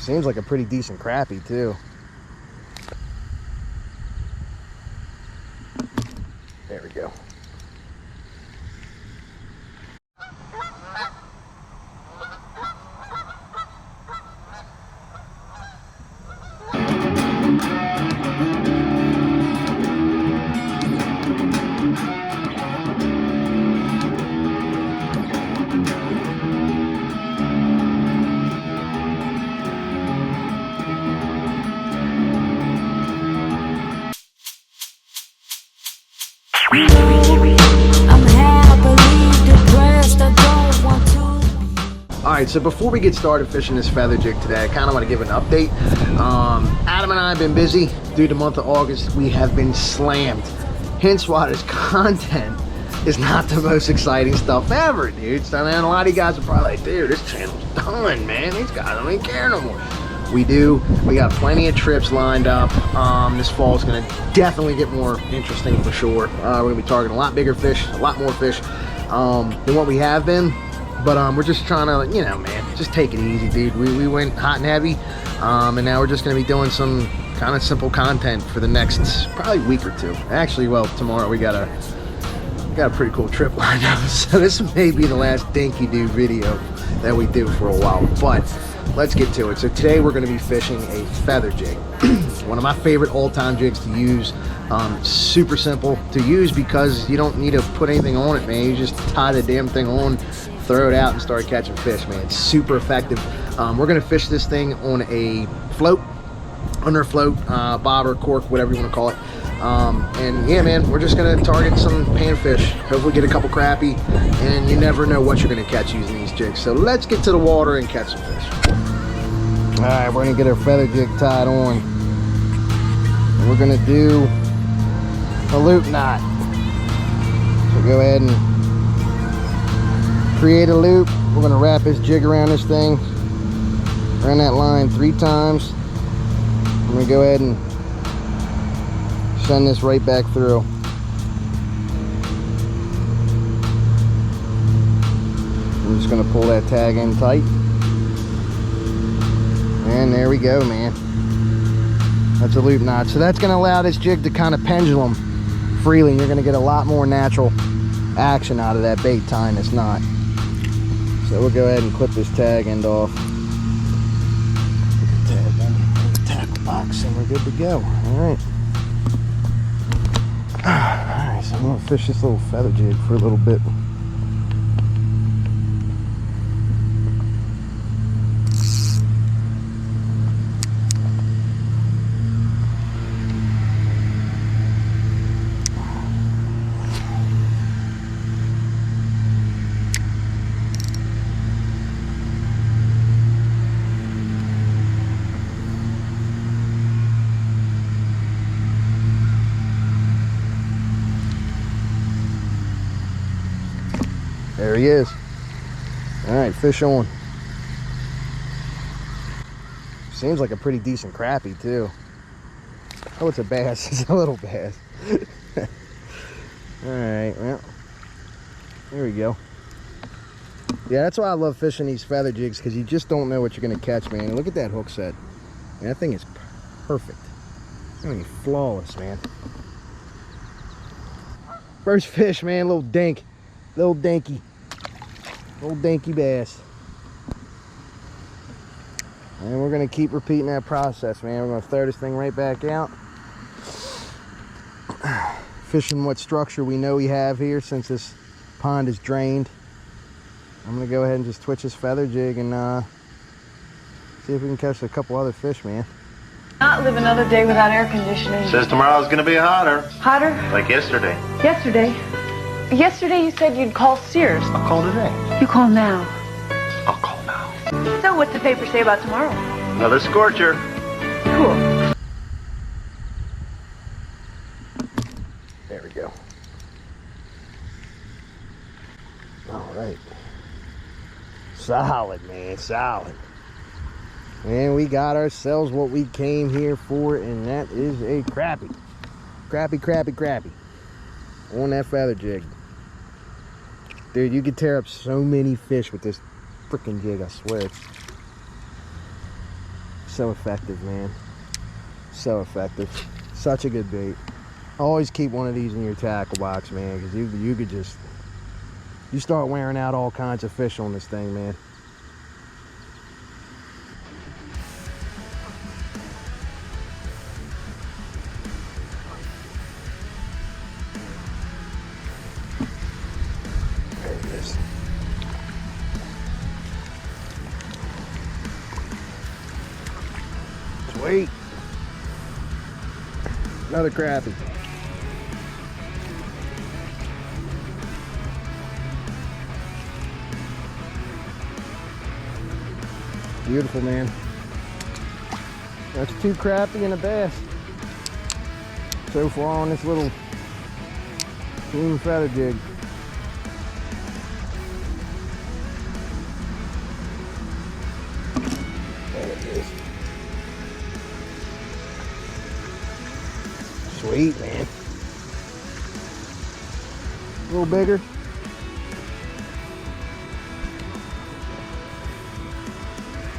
Seems like a pretty decent crappie too. There we go. Alright, so before we get started fishing this feather jig today, I kind of want to give an update. Adam and I have been busy through the month of August. We have been slammed. Hence why this content is not the most exciting stuff ever, dude. So, man, a lot of you guys are probably like, dude, this channel's done, man. These guys don't even care no more. We do. We got plenty of trips lined up. This fall is going to definitely get more interesting for sure. We're going to be targeting a lot bigger fish, a lot more fish than what we have been. But we're just trying to, you know, man, just take it easy, dude. We went hot and heavy, and now we're just going to be doing some kind of simple content for the next probably week or two. Actually, well, tomorrow we got a pretty cool trip lined up, so this may be the last dinky dude video that we do for a while. But let's get to it. So today we're going to be fishing a feather jig. One of my favorite all-time jigs to use. Super simple to use because you don't need to put anything on it, man. You just tie the damn thing on, throw it out, and start catching fish, man. It's super effective. We're going to fish this thing on a float, under a float, bobber, cork, whatever you want to call it. And yeah, man, we're just going to target some panfish. Hopefully get a couple crappie, and you never know what you're going to catch using these jigs. So let's get to the water and catch some fish. All right, we're going to get our feather jig tied on. We're going to do a loop knot. So go ahead and create a loop. We're going to wrap this jig around this thing, around that line 3 times. I'm going to go ahead and send this right back through. I'm just going to pull that tag in tight. And there we go, man. That's a loop knot. So that's going to allow this jig to kind of pendulum freely. You're going to get a lot more natural action out of that bait tying this knot. So we'll go ahead and clip this tag end off. Put the tag in the tackle box and we're good to go. Alright. Alright, so I'm going to fish this little feather jig for a little bit. There he is. All right, fish on. Seems like a pretty decent crappie too. Oh, it's a bass. It's a little bass. All right, well, there we go. Yeah, that's why I love fishing these feather jigs, because you just don't know what you're gonna catch, man. Look at that hook set. Man, that thing is perfect. I mean, flawless, man. First fish, man. Little dink. Little dinky. Little dinky bass. And we're going to keep repeating that process, man. We're going to throw this thing right back out. Fishing what structure we know we have here, since this pond is drained. I'm going to go ahead and just twitch this feather jig and see if we can catch a couple other fish, man. Not live another day without air conditioning. Says tomorrow's going to be hotter. Hotter? Like yesterday. Yesterday? Yesterday you said you'd call Sears. I'll call today. You call now. I'll call now. So what's the paper say about tomorrow? Another scorcher. Cool. There we go. All right. Solid, man, solid. And we got ourselves what we came here for, and that is a crappie. Crappie, crappie, crappie. On that feather jig. Dude, you could tear up so many fish with this freaking jig, I swear. So effective, man. So effective. Such a good bait. Always keep one of these in your tackle box, man, because you could just, you start wearing out all kinds of fish on this thing, man. There it is. Sweet. Another crappie. Beautiful, man. That's 2 crappie and a bass so far on this little team feather jig. There it is. Sweet, man. A little bigger.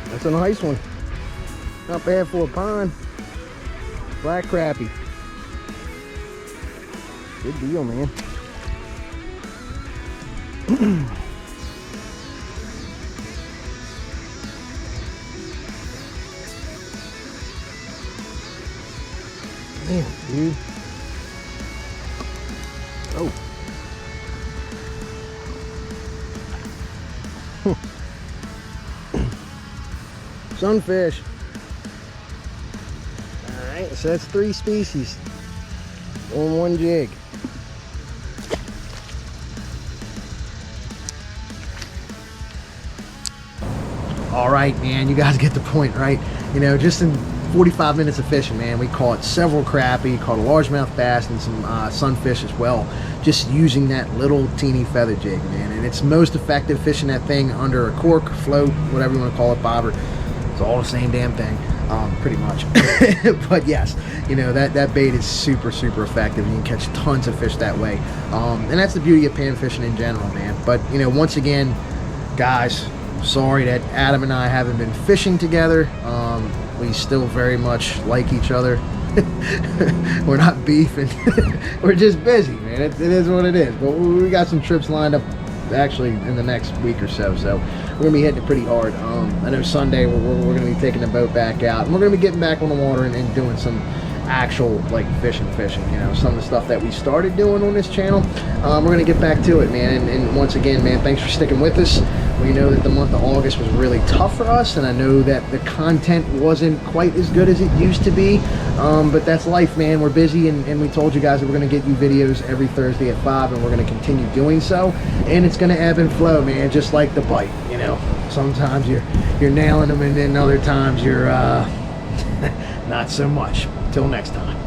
That's a nice one. Not bad for a pond. Black crappie. Good deal, man. Man, dude. Oh. Sunfish. Alright, so that's 3 species on 1 jig. Alright, man, you guys get the point, right? You know, just in 45 minutes of fishing, man, we caught several crappie, caught a largemouth bass and some sunfish as well, just using that little teeny feather jig, man. And it's most effective fishing that thing under a cork, float, whatever you want to call it, bobber. It's all the same damn thing, pretty much. But yes, you know, that bait is super effective, and you can catch tons of fish that way. And that's the beauty of pan fishing in general, man. But you know, once again, guys, sorry that Adam and I haven't been fishing together. We still very much like each other. We're not beefing. We're just busy, man. It is what it is. But we got some trips lined up actually in the next week or so. So we're gonna be hitting it pretty hard. I know Sunday we're gonna be taking the boat back out, and we're gonna be getting back on the water and doing some actual like fishing, you know, some of the stuff that we started doing on this channel. We're gonna get back to it, man. And once again, man, thanks for sticking with us. We know that the month of August was really tough for us, and I know that the content wasn't quite as good as it used to be, but that's life, man. We're busy, and we told you guys that we're going to get you videos every Thursday at 5, and we're going to continue doing so, and it's going to ebb and flow, man, just like the bite, you know. Sometimes you're nailing them, and then other times you're not so much. Till next time.